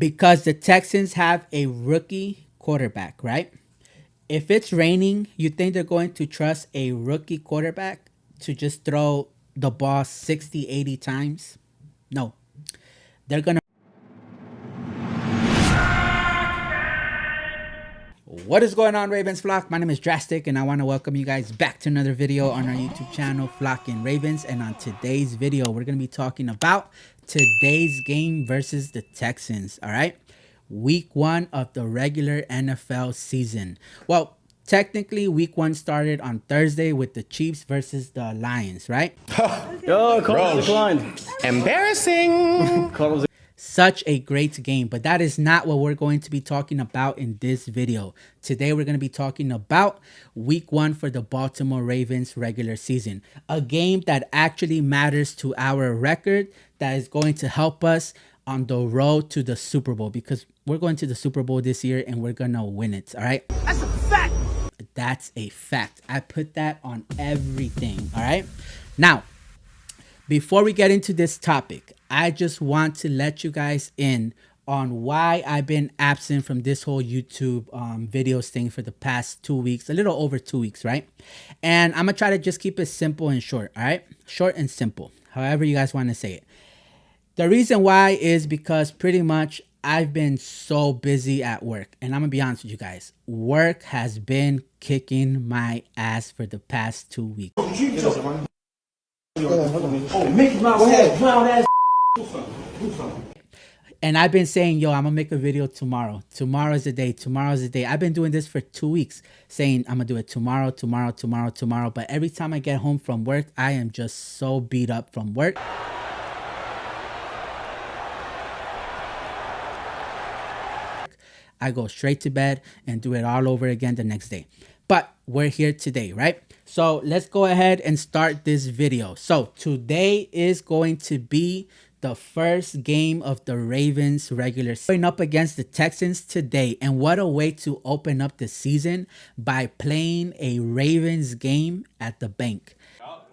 Because the Texans have a rookie quarterback, right? If it's raining, you think they're going to trust a rookie quarterback to just throw the ball 60, 80 times? No. They're going to. What is going on, Ravens Flock? My name is Drastic, and I want to welcome you guys back to another video on our YouTube channel, Flock and Ravens. And on today's video, we're going to be talking about today's game versus the Texans, all right? Week 1 of the regular NFL season. Well, technically, week 1 started on Thursday with the Chiefs versus the Lions, right? Yo, Cardinals declined. Embarrassing. Cardinals. Such a great game, but that is not what we're going to be talking about in this video. Today, we're going to be talking about week 1 for the Baltimore Ravens regular season. A game that actually matters to our record, that is going to help us on the road to the Super Bowl, because we're going to the Super Bowl this year and we're going to win it, all right? That's a fact. That's a fact. I put that on everything, all right? Now, before we get into this topic, I just want to let you guys in on why I've been absent from this whole YouTube videos thing for the past 2 weeks, a little over 2 weeks, right? And I'm going to try to just keep it simple and short, all right? Short and simple, however you guys want to say it. The reason why is because pretty much I've been so busy at work. And I'm going to be honest with you guys. Work has been kicking my ass for the past 2 weeks. Oh, Mickey Mouse head, clown ass. And I've been saying, yo, I'm going to make a video tomorrow. Tomorrow's the day. Tomorrow's the day. I've been doing this for 2 weeks, saying I'm going to do it tomorrow, tomorrow, tomorrow, tomorrow. But every time I get home from work, I am just so beat up from work. I go straight to bed and do it all over again the next day. But we're here today, right? So let's go ahead and start this video. So today is going to be the first game of the Ravens regular season. Going up against the Texans today. And what a way to open up the season by playing a Ravens game at the bank.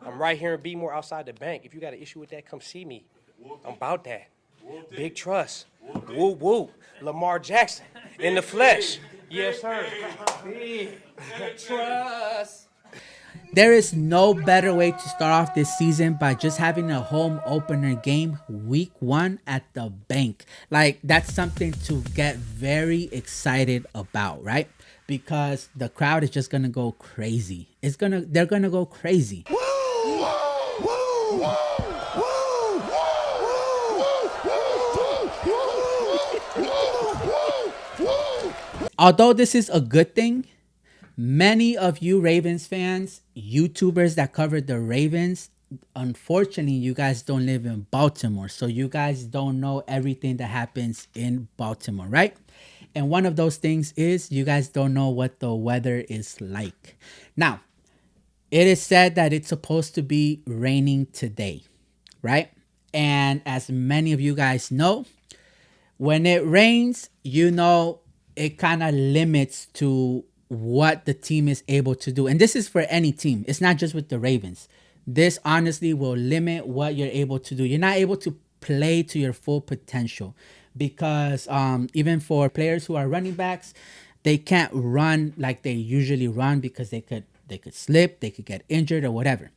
I'm right here in Baltimore outside the bank. If you got an issue with that, come see me. I'm about that. Big trust. Woo woo. Lamar Jackson in the flesh. Yes, sir. Big trust. There is no better way to start off this season by just having a home opener game week 1 at the bank. Like, that's something to get very excited about, right? Because the crowd is just gonna go crazy. They're gonna go crazy. Although this is a good thing, many of you Ravens fans, YouTubers that cover the Ravens, unfortunately, you guys don't live in Baltimore. So you guys don't know everything that happens in Baltimore, right? And one of those things is you guys don't know what the weather is like. Now, it is said that it's supposed to be raining today, right? And as many of you guys know, when it rains, you know, it kind of limits to what the team is able to do. And this is for any team. It's not just with the Ravens. This honestly will limit what you're able to do. You're not able to play to your full potential because even for players who are running backs, they can't run like they usually run because they could slip, they could get injured or whatever.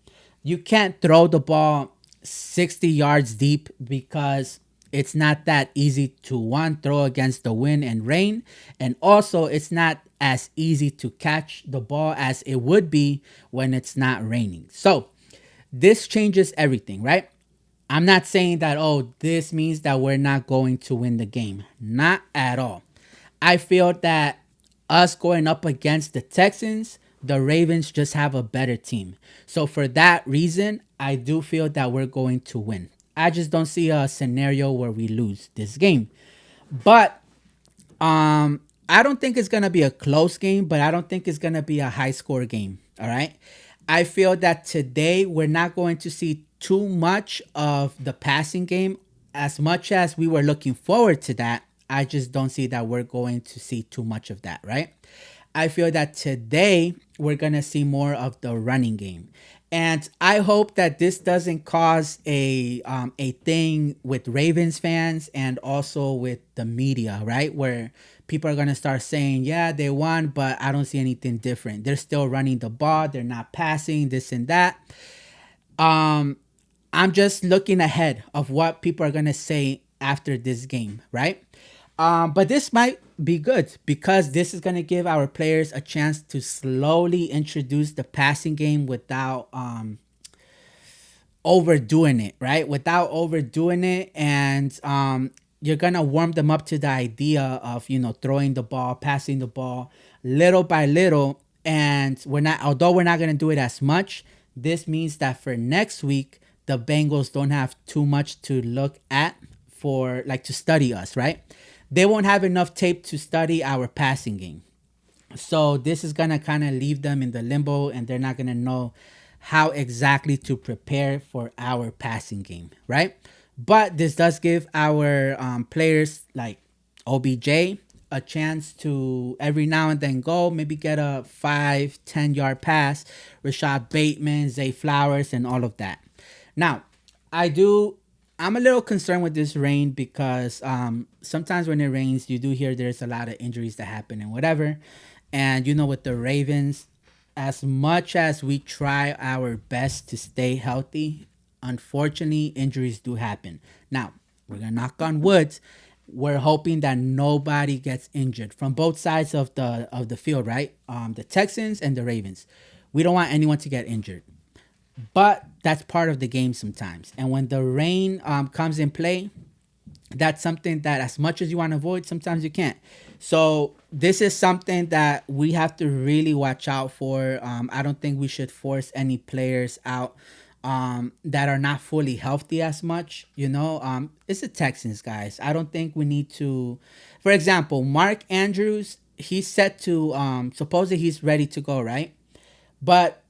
You can't throw the ball 60 yards deep because it's not that easy to, one, throw against the wind and rain. And also, it's not as easy to catch the ball as it would be when it's not raining. So this changes everything, right? I'm not saying that, oh, this means that we're not going to win the game. Not at all. I feel that us going up against the Texans, the Ravens just have a better team. So for that reason, I do feel that we're going to win. I just don't see a scenario where we lose this game. But I don't think it's going to be a close game, but I don't think it's going to be a high score game. All right. I feel that today we're not going to see too much of the passing game. As much as we were looking forward to that, I just don't see that we're going to see too much of that, right? I feel that today we're going to see more of the running game. And I hope that this doesn't cause a thing with Ravens fans and also with the media, right? Where people are gonna start saying, "Yeah, they won, but I don't see anything different. They're still running the ball. They're not passing this and that." Um, I'm just looking ahead of what people are gonna say after this game, right? But this might be good because this is gonna give our players a chance to slowly introduce the passing game without overdoing it, right? Without overdoing it, and you're gonna warm them up to the idea of throwing the ball, passing the ball, little by little. And although we're not gonna do it as much, this means that for next week, the Bengals don't have too much to look at for like to study us, right? They won't have enough tape to study our passing game. So this is gonna kind of leave them in the limbo, and they're not gonna know how exactly to prepare for our passing game, right? But this does give our players like OBJ a chance to every now and then go maybe get a 5-10 yard pass. Rashad Bateman, Zay Flowers, and all of that. Now, I do. I'm a little concerned with this rain because sometimes when it rains, you do hear there's a lot of injuries that happen and whatever. And with the Ravens, as much as we try our best to stay healthy, unfortunately, injuries do happen. Now, we're gonna knock on wood. We're hoping that nobody gets injured from both sides of the field, right? The Texans and the Ravens. We don't want anyone to get injured. But that's part of the game sometimes. And when the rain comes in play, that's something that as much as you want to avoid, sometimes you can't. So this is something that we have to really watch out for. I don't think we should force any players out that are not fully healthy as much. It's the Texans, guys. I don't think we need to. For example, Mark Andrews, he's set to supposedly he's ready to go, right? But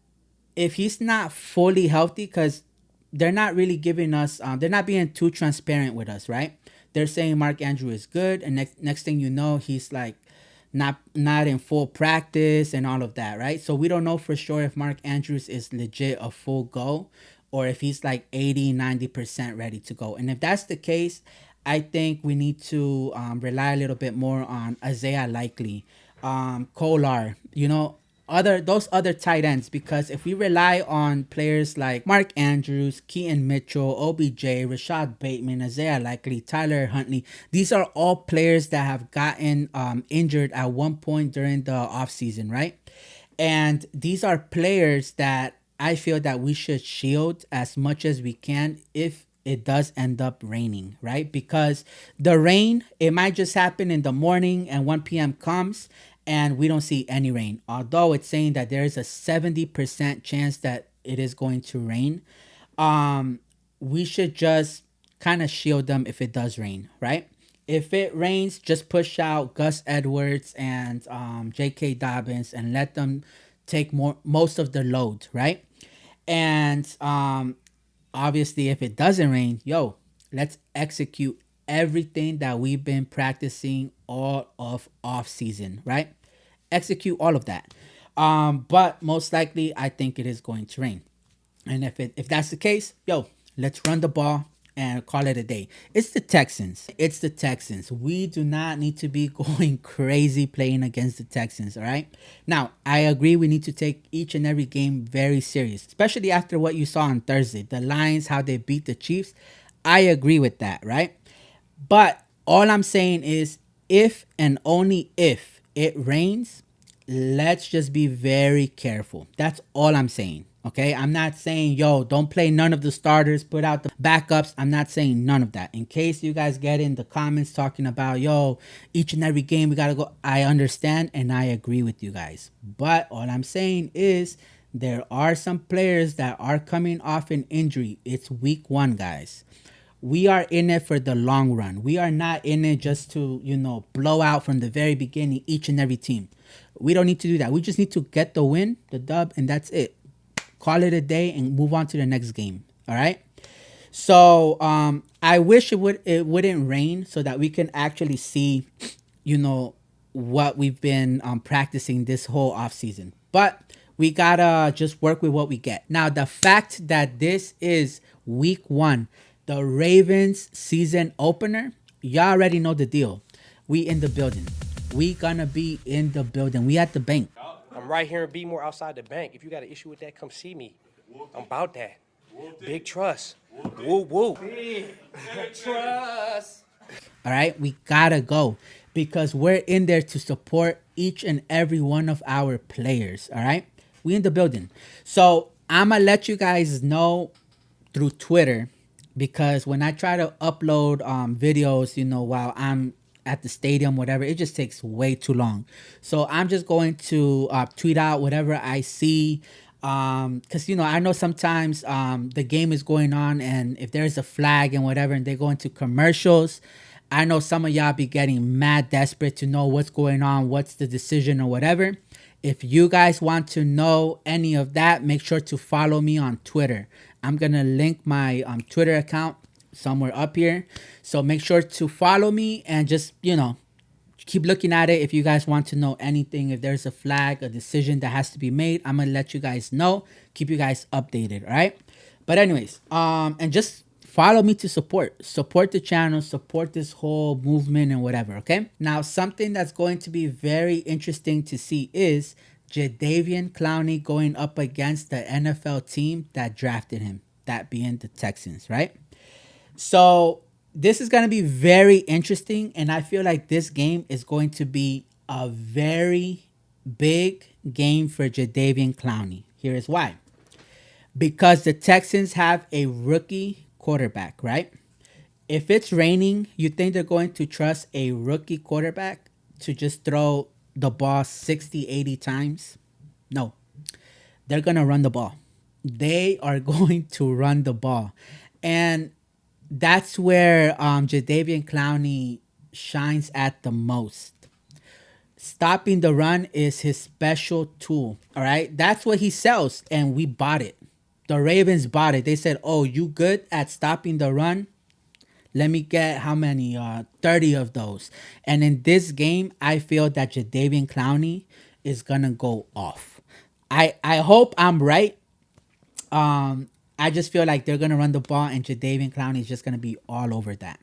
if he's not fully healthy, because they're not really giving us, they're not being too transparent with us, right? They're saying Mark Andrew is good, and next thing you know, he's like not in full practice and all of that, right? So we don't know for sure if Mark Andrews is legit a full go or if he's like 80-90% ready to go. And if that's the case, I think we need to rely a little bit more on Isaiah Likely, Kolar, those other tight ends, because if we rely on players like Mark Andrews, Keaton Mitchell, OBJ, Rashad Bateman, Isaiah Likely, Tyler Huntley, these are all players that have gotten injured at one point during the offseason, right? And these are players that I feel that we should shield as much as we can if it does end up raining, right? Because the rain, it might just happen in the morning and 1 p.m. comes and we don't see any rain. Although it's saying that there is a 70% chance that it is going to rain. We should just kind of shield them if it does rain, right? If it rains, just push out Gus Edwards and J.K. Dobbins and let them take most of the load, right? And obviously, if it doesn't rain, let's execute everything that we've been practicing all of off season, right? Execute all of that. But most likely, I think it is going to rain. And if that's the case, let's run the ball and call it a day. It's the Texans. It's the Texans. We do not need to be going crazy playing against the Texans, all right? Now, I agree we need to take each and every game very serious, especially after what you saw on Thursday. The Lions, how they beat the Chiefs. I agree with that, right? But all I'm saying is if and only if it rains, let's just be very careful. That's all I'm saying. Okay, I'm not saying, don't play none of the starters, put out the backups. I'm not saying none of that. In case you guys get in the comments talking about, each and every game we got to go. I understand and I agree with you guys. But all I'm saying is there are some players that are coming off an injury. It's week 1, guys. We are in it for the long run. We are not in it just to, blow out from the very beginning each and every team. We don't need to do that. We just need to get the win, the dub, and that's it. Call it a day and move on to the next game. All right. So I wish it wouldn't rain so that we can actually see, what we've been practicing this whole off season. But We gotta just work with what we get. Now, the fact that this is week 1, the Ravens season opener, y'all already know the deal. We in the building. We gonna be in the building. We at the bank. I'm right here in More outside the bank. If you got an issue with that, come see me. I'm about that. Big trust. Woo woo. Big trust. All right, we gotta go because we're in there to support each and every one of our players. All right, we in the building. So I'm gonna let you guys know through Twitter because when I try to upload videos, while I'm at the stadium, whatever, it just takes way too long. So I'm just going to tweet out whatever I see. Because I know sometimes the game is going on, and if there's a flag and whatever, and they go into commercials, I know some of y'all be getting mad desperate to know what's going on, what's the decision or whatever. If you guys want to know any of that, make sure to follow me on Twitter. I'm gonna link my Twitter account somewhere up here, so make sure to follow me and just keep looking at it. If you guys want to know anything, if there's a flag, a decision that has to be made, I'm gonna let you guys know, keep you guys updated. All right, but anyways, and just follow me to support the channel, support this whole movement and whatever. Okay, now something that's going to be very interesting to see is Jadeveon Clowney going up against the NFL team that drafted him, that being the Texans, right? So this is going to be very interesting, and I feel like this game is going to be a very big game for Jadeveon Clowney. Here is why. Because the Texans have a rookie quarterback, right? If it's raining, you think they're going to trust a rookie quarterback to just throw the ball 60, 80 times? No. They're going to run the ball. They are going to run the ball. And that's where Jadeveon Clowney shines at the most. Stopping the run is his special tool. All right, that's what he sells, and we bought it. The Ravens bought it. They said, "Oh, you good at stopping the run? Let me get how many? 30 of those." And in this game, I feel that Jadeveon Clowney is gonna go off. I hope I'm right. I just feel like they're going to run the ball, and Jadeveon Clowney is just going to be all over that.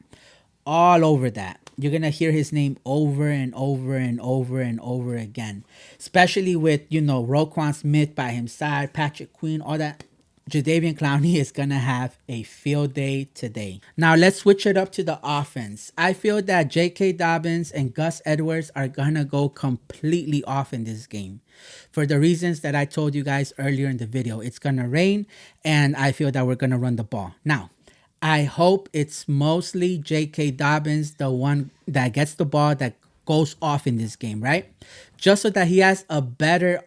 All over that. You're going to hear his name over and over and over and over again. Especially with, Roquan Smith by his side, Patrick Queen, all that. Jadeveon Clowney is going to have a field day today. Now, let's switch it up to the offense. I feel that J.K. Dobbins and Gus Edwards are going to go completely off in this game. For the reasons that I told you guys earlier in the video. It's going to rain, and I feel that we're going to run the ball. Now, I hope it's mostly J.K. Dobbins, the one that gets the ball, that goes off in this game, right? Just so that he has a better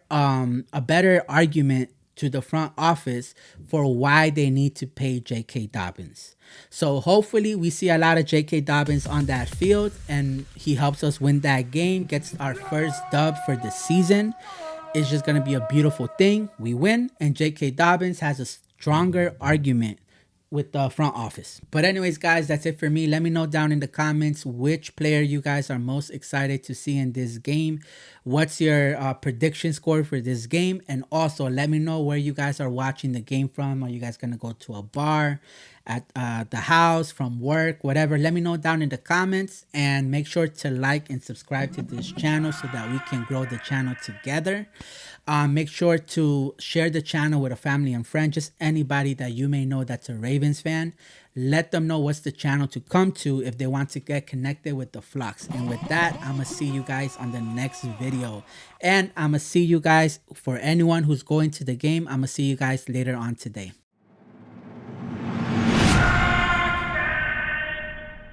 argument to the front office for why they need to pay J.K. Dobbins. So hopefully we see a lot of J.K. Dobbins on that field, and he helps us win that game, gets our first dub for the season. It's just going to be a beautiful thing. We win, and J.K. Dobbins has a stronger argument with the front office. But anyways, guys, that's it for me. Let me know down in the comments which player you guys are most excited to see in this game. What's your prediction score for this game? And also let me know where you guys are watching the game from. Are you guys going to go to a bar, at the house, from work, whatever? Let me know down in the comments, and make sure to like and subscribe to this channel so that we can grow the channel together. Make sure to share the channel with a family and friend, just anybody that you may know that's a Ravens fan. Let them know what's the channel to come to if they want to get connected with the flocks. And with that, I'm going to see you guys on the next video. And I'm going to see you guys, for anyone who's going to the game, I'm going to see you guys later on today.